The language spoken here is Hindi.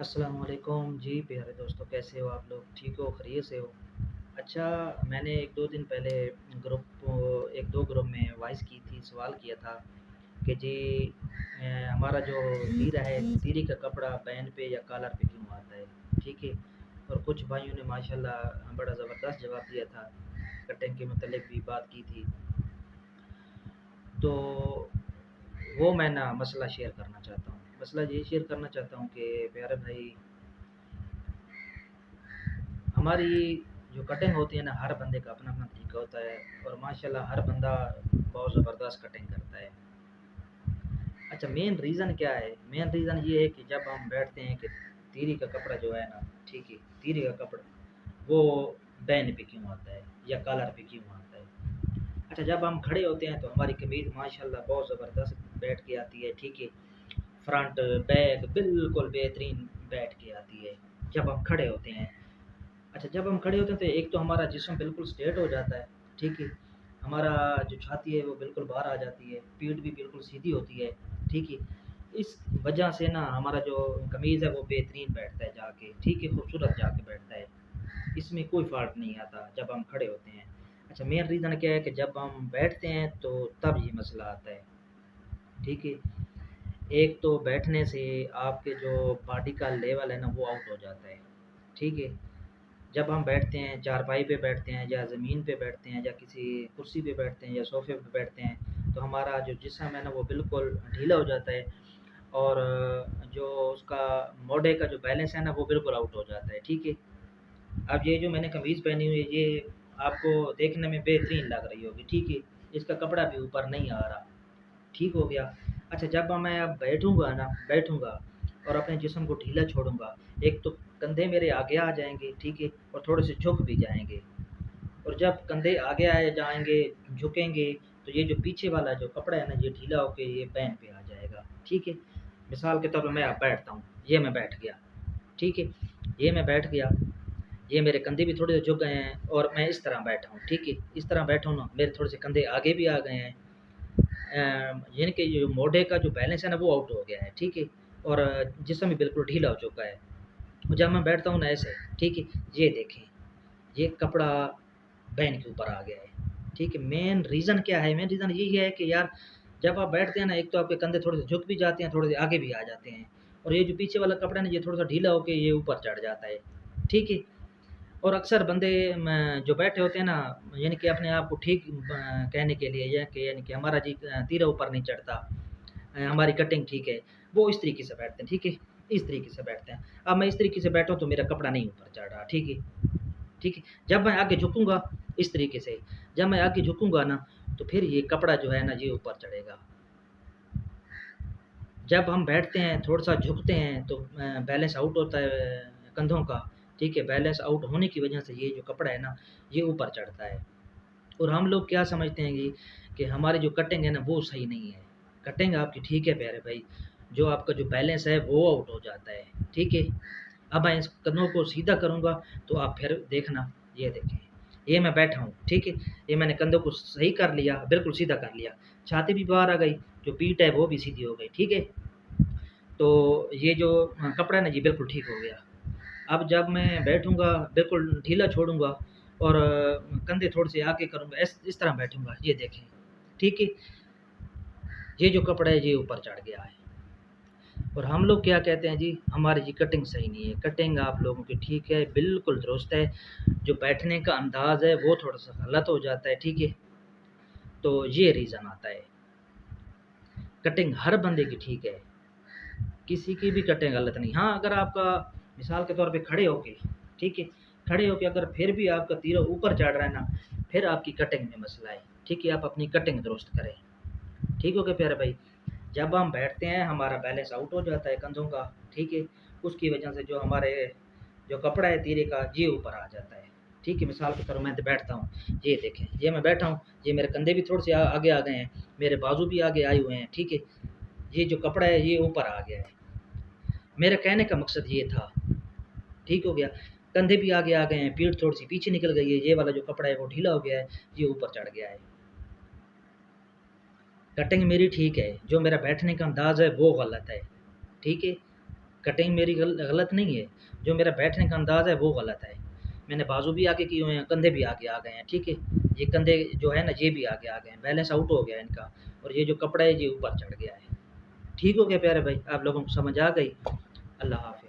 अस्सलाम वालेकुम जी प्यारे दोस्तों, कैसे हो आप लोग? ठीक हो, खैरियत से हो? अच्छा, मैंने 1-2 दिन पहले ग्रुप 1-2 ग्रुप में वॉइस की थी, सवाल किया था कि जी हमारा जो तीरा है, तीरे का कपड़ा पैन पे या कॉलर पे क्यों आता है? ठीक है? और कुछ भाइयों ने माशाल्लाह बड़ा ज़बरदस्त जवाब दिया था, कटिंग के मतलब भी बात की थी। तो वो मैं ना मसला शेयर करना चाहता हूँ। मसला ये शेयर करना चाहता हूँ कि प्यारे भाई, हमारी जो कटिंग होती है ना, हर बंदे का अपना-अपना तरीका होता है और माशाल्लाह हर बंदा बहुत ज़बरदस्त कटिंग करता है। अच्छा, मेन रीज़न क्या है? मेन रीज़न ये है कि जब हम बैठते हैं कि तीरी का कपड़ा जो है ना, ठीक है, तीरी का कपड़ा वो बैन पे क्यों आता है या कॉलर पे क्यों आता है? अच्छा, जब हम खड़े होते हैं तो हमारी कमीज़ माशाल्लाह बहुत ज़बरदस्त बैठ के आती है, ठीक है? फ्रंट, बैक बिल्कुल बेहतरीन बैठ के आती है, जब हम खड़े होते हैं। अच्छा, जब हम खड़े होते हैं तो एक तो हमारा जिस्म बिल्कुल स्ट्रेट हो जाता है, ठीक है? हमारा जो छाती है वो बिल्कुल बाहर आ जाती है, पीठ भी बिल्कुल सीधी होती है, ठीक है? इस वजह से ना हमारा जो कमीज़ है वो बेहतरीन बैठता है जाके, ठीक है? खूबसूरत जाके बैठता है। इसमें कोई फ़ॉल्ट नहीं आता जब हम खड़े होते हैं। अच्छा, मेन रीज़न क्या है कि जब हम बैठते हैं तो तब ये मसला आता है, ठीक है? एक तो बैठने से आपके जो बॉडी का लेवल है ना वो आउट हो जाता है, ठीक है? जब हम बैठते हैं, चारपाई पे बैठते हैं या ज़मीन पे बैठते हैं या किसी कुर्सी पे बैठते हैं या सोफ़े पे बैठते हैं, तो हमारा जो जिस्म है ना वो बिल्कुल ढीला हो जाता है और जो उसका मोढे का जो बैलेंस है ना वो बिल्कुल आउट हो जाता है, ठीक है? अब ये जो मैंने कमीज़ पहनी हुई है ये आपको देखने में बेहतरीन लग रही होगी, ठीक है? इसका कपड़ा भी ऊपर नहीं आ रहा, ठीक हो गया। अच्छा, जब मैं अब बैठूँगा और अपने जिस्म को ढीला छोड़ूँगा, एक तो कंधे मेरे आगे आ जाएँगे, ठीक है? और थोड़े से झुक भी जाएँगे और जब कंधे आगे आए जाएँगे, झुकेंगे, तो ये जो पीछे वाला जो कपड़ा है ना, ये ढीला होके ये पैन पे आ जाएगा, ठीक है? मिसाल के तौर पे मैं अब बैठता हूँ, ये मैं बैठ गया, ठीक है? ये मैं बैठ गया, ये मेरे कंधे भी थोड़े से झुक गए हैं और मैं इस तरह बैठा हूँ, ठीक है? इस तरह बैठा हूँ ना, मेरे थोड़े से कंधे आगे भी आ गए हैं। यानी कि जो मोढे का जो बैलेंस है ना वो आउट हो गया है, ठीक है? और जिस्म भी बिल्कुल ढीला हो चुका है। और जब मैं बैठता हूँ ना ऐसे, ठीक है? ये देखें, ये कपड़ा बैन के ऊपर आ गया है, ठीक है? मेन रीज़न क्या है? मेन रीज़न यही है कि यार जब आप बैठते हैं ना, एक तो आपके कंधे थोड़े से झुक भी जाते हैं, थोड़े से आगे भी आ जाते हैं और ये जो पीछे वाला कपड़ा है ना, ये थोड़ा-सा ढीला होके ये ऊपर चढ़ जाता है, ठीक है? और अक्सर बंदे जो बैठे होते हैं ना, यानी कि अपने आप को ठीक कहने के लिए या कि यानी कि हमारा जी तीरा ऊपर नहीं चढ़ता, हमारी कटिंग ठीक है, वो इस तरीके से बैठते हैं, ठीक है? इस तरीके से बैठते हैं। अब मैं इस तरीके से बैठा हूँ तो मेरा कपड़ा नहीं ऊपर चढ़ रहा, ठीक है? ठीक है? जब मैं आगे झुकूँगा इस तरीके से, जब मैं आगे झुकूँगा ना, तो फिर ये कपड़ा जो है ना ये ऊपर चढ़ेगा। जब हम बैठते हैं, थोड़ा-सा झुकते हैं तो बैलेंस आउट होता है कंधों का, ठीक है? बैलेंस आउट होने की वजह से ये जो कपड़ा है ना, ये ऊपर चढ़ता है। और हम लोग क्या समझते हैं कि हमारी जो कटिंग है ना वो सही नहीं है। कटिंग आपकी ठीक है प्यारे भाई, जो आपका जो बैलेंस है वो आउट हो जाता है, ठीक है? अब मैं इस कदमों को सीधा करूँगा तो आप फिर देखना, ये देखें, ये मैं बैठा हूँ, ठीक है? ये मैंने कंधों को सही कर लिया, बिल्कुल सीधा कर लिया, छाती भी बाहर आ गई, जो पीठ है वो भी सीधी हो गई, ठीक है? तो ये जो कपड़ा है ना, ये बिल्कुल ठीक हो गया। अब जब मैं बैठूँगा, बिल्कुल ढीला छोड़ूँगा और कंधे थोड़े-से आगे करूँगा, इस तरह बैठूँगा, ये देखें, ठीक है? ये जो कपड़ा है, ये ऊपर चढ़ गया है और हम लोग क्या कहते हैं जी, हमारी जी कटिंग सही नहीं है। कटिंग आप लोगों की ठीक है, बिल्कुल दुरुस्त है, जो बैठने का अंदाज़ है, वो थोड़ा-सा गलत हो जाता है, ठीक है? तो ये रीज़न आता है। कटिंग हर बंदे की ठीक है, किसी की भी कटिंग गलत नहीं। हाँ, अगर आपका मिसाल के तौर पे खड़े होके, ठीक है? खड़े होके अगर फिर भी आपका तीरा ऊपर चढ़ रहा है ना, फिर आपकी कटिंग में मसला है, ठीक है? आप अपनी कटिंग दुरुस्त करें, ठीक हो गया प्यारे भाई? जब हम बैठते हैं, हमारा बैलेंस आउट हो जाता है कंधों का, ठीक है? उसकी वजह से जो हमारे जो कपड़ा है तीरे का, ये ऊपर आ जाता है, ठीक है? मिसाल के तौर पे मैं तो बैठता हूँ, ये देखें, ये मैं बैठा हूँ, ये मेरे कंधे भी थोड़े से आगे आ गए हैं, मेरे बाजू भी आगे आए हुए हैं, ठीक है? ये जो कपड़ा है, ये ऊपर आ गया है। मेरा कहने का मकसद ये था, ठीक हो गया? कंधे भी आगे आ गए हैं, पीठ थोड़ी-सी पीछे निकल गई है, ये वाला जो कपड़ा है वो ढीला हो गया है, ये ऊपर चढ़ गया है। कटिंग मेरी ठीक है, जो मेरा बैठने का अंदाज़ है वो गलत है, ठीक है? कटिंग मेरी गलत नहीं है, जो मेरा बैठने का अंदाज़ है वो गलत है। मैंने बाजू भी आगे किए हुए हैं, कंधे भी आगे आ गए हैं, ठीक है। ये कंधे जो है ना ये भी आगे आ गए हैं, बैलेंस आउट हो गया है इनका, और ये जो कपड़ा है ये ऊपर चढ़ गया है। ठीक हो गया प्यारे भाई, आप लोगों को समझ आ गई। अल्लाह हाफ़िज़।